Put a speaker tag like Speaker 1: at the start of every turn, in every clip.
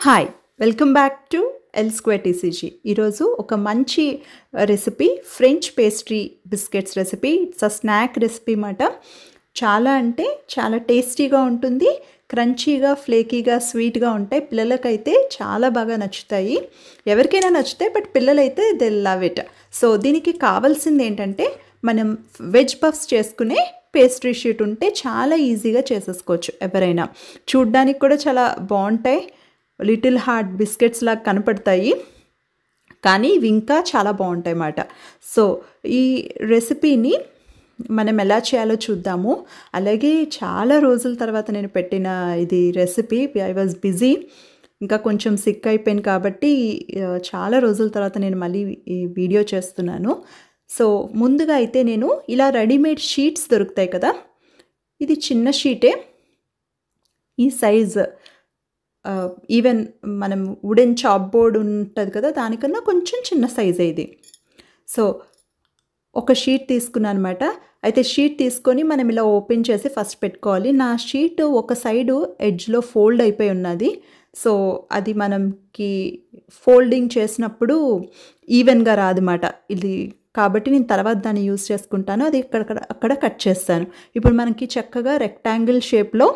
Speaker 1: Hi welcome back to L square TCG. ఈరోజు ఒక మంచి recipe French pastry biscuits recipe. It's a snack recipe మాట. చాలా అంటే చాలా టేస్టీగా ఉంటుంది, క్రంచీగా, ఫ్లేకీగా, స్వీట్గా ఉంటాయి. పిల్లలకైతే చాలా బాగా నచ్చుతాయి. ఎవరికైనా నచ్చుతాయి, బట్ పిల్లలైతే దే లవ్ ఇట్. సో దీనికి కావాల్సింది ఏంటంటే, మనం వెజ్ పఫ్స్ చేసుకునే పేస్ట్రీ షీట్ ఉంటే చాలా ఈజీగా చేసేసుకోవచ్చు. ఎవరైనా చూడ్డానికి కూడా చాలా బాగుంటాయి, లిటిల్ హార్ట్ బిస్కెట్స్ లాగా కనపడతాయి, కానీ ఇవి ఇంకా చాలా బాగుంటాయి అన్నమాట. సో ఈ రెసిపీని మనం ఎలా చేయాలో చూద్దాము. అలాగే చాలా రోజుల తర్వాత నేను పెట్టిన ఇది రెసిపీ. ఐ వాజ్ బిజీ, ఇంకా కొంచెం సిక్ అయిపోయాను కాబట్టి చాలా రోజుల తర్వాత నేను మళ్ళీ ఈ వీడియో చేస్తున్నాను. సో ముందుగా అయితే నేను ఇలా రెడీమేడ్ షీట్స్ దొరుకుతాయి కదా, ఇది చిన్న షీటే, ఈ సైజ్ ఈవెన్ మనం వుడెన్ చాప్ బోర్డ్ ఉంటుంది కదా, దానికన్నా కొంచెం చిన్న సైజే ఇది. సో ఒక షీట్ తీసుకున్నాను అనమాట. అయితే షీట్ తీసుకొని మనం ఇలా ఓపెన్ చేసి ఫస్ట్ పెట్టుకోవాలి. నా షీట్ ఒక సైడు ఎడ్జ్లో ఫోల్డ్ అయిపోయి ఉన్నది. సో అది మనకి ఫోల్డింగ్ చేసినప్పుడు ఈవెన్గా రాదన్నమాట ఇది, కాబట్టి నేను తర్వాత దాన్ని యూజ్ చేసుకుంటాను. అది అక్కడ కట్ చేస్తాను. ఇప్పుడు మనకి చక్కగా రెక్టాంగిల్ షేప్లో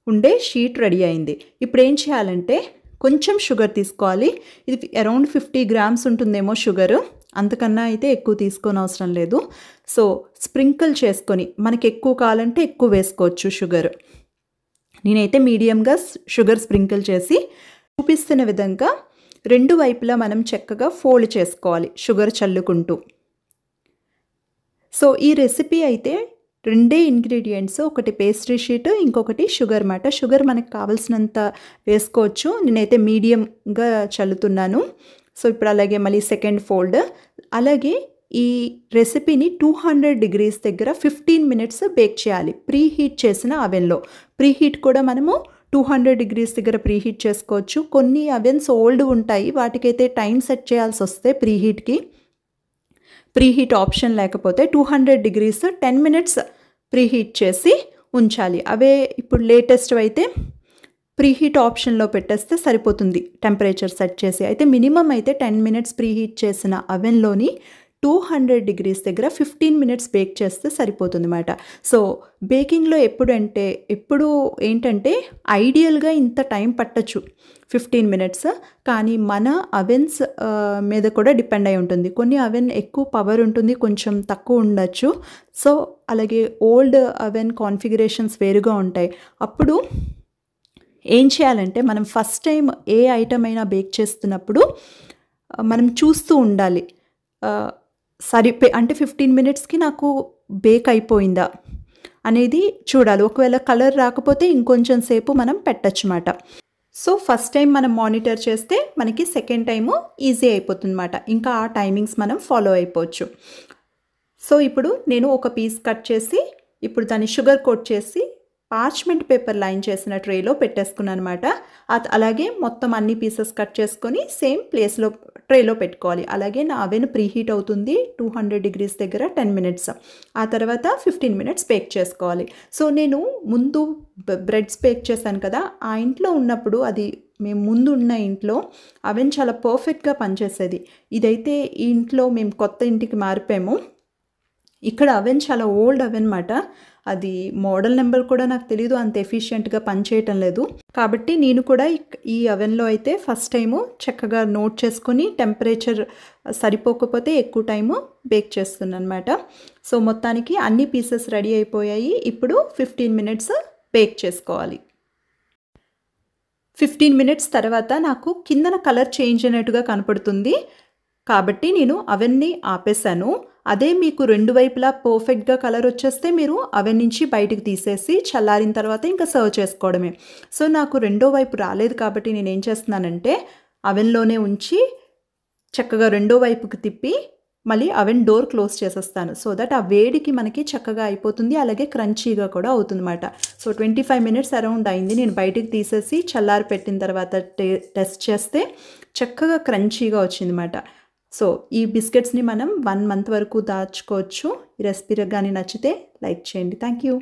Speaker 1: ఉండే షీట్ రెడీ అయింది. ఇప్పుడు ఏం చేయాలంటే, కొంచెం షుగర్ తీసుకోవాలి. ఇది అరౌండ్ 50 గ్రామ్స్ ఉంటుందేమో షుగరు, అంతకన్నా అయితే ఎక్కువ తీసుకోని అవసరం లేదు. సో స్ప్రింకిల్ చేసుకొని, మనకి ఎక్కువ కావాలంటే ఎక్కువ వేసుకోవచ్చు షుగర్. నేనైతే మీడియంగా షుగర్ స్ప్రింకిల్ చేసి చూపిస్తున్న విధంగా రెండు వైపులా మనం చక్కగా ఫోల్డ్ చేసుకోవాలి షుగర్ చల్లుకుంటూ. సో ఈ రెసిపీ అయితే రెండే ఇంగ్రీడియంట్స్, ఒకటి పేస్ట్రీ షీట్, ఇంకొకటి షుగర్ మాట. షుగర్ మనకు కావాల్సినంత వేసుకోవచ్చు. నేనైతే మీడియంగా చల్లుతున్నాను. సో ఇప్పుడు అలాగే మళ్ళీ సెకండ్ ఫోల్డ్. అలాగే ఈ రెసిపీని 200 డిగ్రీస్ దగ్గర 15 మినిట్స్ బేక్ చేయాలి, ప్రీ హీట్ చేసిన అవెన్లో. ప్రీ హీట్ కూడా మనము 200 డిగ్రీస్ దగ్గర ప్రీ హీట్ చేసుకోవచ్చు. కొన్ని అవెన్స్ ఓల్డ్ ఉంటాయి, వాటికైతే టైం సెట్ చేయాల్సి వస్తే ప్రీ హీట్ ఆప్షన్ లేకపోతే 200 డిగ్రీస్ 10 మినిట్స్ ప్రీ హీట్ చేసి ఉంచాలి. అవే ఇప్పుడు లేటెస్ట్ అయితే ప్రీ హీట్ ఆప్షన్లో పెట్టేస్తే సరిపోతుంది టెంపరేచర్ సెట్ చేసి. అయితే మినిమం అయితే 10 మినిట్స్ ప్రీ హీట్ చేసిన అవెన్లోని 200 డిగ్రీస్ దగ్గర 15 మినిట్స్ బేక్ చేస్తే సరిపోతుంది అన్నమాట. సో బేకింగ్లో ఎప్పుడు ఏంటంటే ఐడియల్గా ఇంత టైం పట్టచ్చు 15 మినిట్స్, కానీ మన అవెన్స్ మీద కూడా డిపెండ్ అయి ఉంటుంది. కొన్ని అవెన్ ఎక్కువ పవర్ ఉంటుంది, కొంచెం తక్కువ ఉండొచ్చు. సో అలాగే ఓల్డ్ అవెన్ కాన్ఫిగరేషన్స్ వేరుగా ఉంటాయి. అప్పుడు ఏం చేయాలంటే, మనం ఫస్ట్ టైం ఏ ఐటమ్ అయినా బేక్ చేస్తున్నప్పుడు మనం చూస్తూ ఉండాలి, అంటే 15 మినిట్స్కి నాకు బేక్ అయిపోయిందా అనేది చూడాలి. ఒకవేళ కలర్ రాకపోతే ఇంకొంచెం సేపు మనం పెట్టచ్చు అన్నమాట. సో ఫస్ట్ టైం మనం మానిటర్ చేస్తే మనకి సెకండ్ టైము ఈజీ అయిపోతుంది అన్నమాట. ఇంకా ఆ టైమింగ్స్ మనం ఫాలో అయిపోవచ్చు. సో ఇప్పుడు నేను ఒక పీస్ కట్ చేసి, ఇప్పుడు దాన్ని షుగర్ కోట్ చేసి పార్చ్మెంట్ పేపర్ లైన్ చేసిన ట్రేలో పెట్టేసుకున్నాను అనమాట. అలాగే మొత్తం అన్ని పీసెస్ కట్ చేసుకొని సేమ్ ప్లేస్లో ట్రేలో పెట్టుకోవాలి. అలాగే నా అవెన్ ప్రీ హీట్ అవుతుంది 200 డిగ్రీస్ దగ్గర 10 మినిట్స్. ఆ తర్వాత 15 మినిట్స్ బేక్ చేసుకోవాలి. సో నేను ముందు బ్రెడ్స్ బేక్ చేశాను కదా, ఆ ఇంట్లో ఉన్నప్పుడు, అది మేము ముందు ఉన్న ఇంట్లో అవెన్ చాలా పర్ఫెక్ట్గా పనిచేసేది. ఇదైతే ఈ ఇంట్లో మేము కొత్త ఇంటికి మారిపోయాము. ఇక్కడ అవెన్ చాలా ఓల్డ్ అవెన్ మాట. అది మోడల్ నెంబర్ కూడా నాకు తెలియదు, అంత ఎఫిషియెంట్గా పనిచేయటం లేదు. కాబట్టి నేను కూడా ఈ అవెన్లో అయితే ఫస్ట్ టైము చక్కగా నోట్ చేసుకొని టెంపరేచర్ సరిపోకపోతే ఎక్కువ టైము బేక్ చేస్తున్నాను అనమాట. సో మొత్తానికి అన్ని పీసెస్ రెడీ అయిపోయాయి. ఇప్పుడు 15 మినిట్స్ బేక్ చేసుకోవాలి. 15 మినిట్స్ తర్వాత నాకు కిందన కలర్ చేంజ్ అయినట్టుగా కనపడుతుంది, కాబట్టి నేను అవెన్ని ఆపేసాను. అదే మీకు రెండు వైపులా పర్ఫెక్ట్గా కలర్ వచ్చేస్తే మీరు అవెన్ నుంచి బయటికి తీసేసి చల్లారిన తర్వాత ఇంకా సర్వ్ చేసుకోవడమే. సో నాకు రెండో వైపు రాలేదు కాబట్టి నేను ఏం చేస్తున్నానంటే, అవెన్లోనే ఉంచి చక్కగా రెండో వైపుకి తిప్పి మళ్ళీ అవెన్ డోర్ క్లోజ్ చేసేస్తాను. సో దట్ ఆ వేడికి మనకి చక్కగా అయిపోతుంది, అలాగే క్రంచీగా కూడా అవుతుంది అన్నమాట. సో 25 మినిట్స్ అరౌండ్ అయింది. నేను బయటికి తీసేసి చల్లారి పెట్టిన తర్వాత టెస్ట్ చేస్తే చక్కగా క్రంచీగా వచ్చింది అన్నమాట. సో ఈ బిస్కెట్స్ని మనం 1 మంత్ వరకు దాచుకోవచ్చు. ఈ రెసిపీ కానీ నచ్చితే లైక్ చేయండి. Thank you.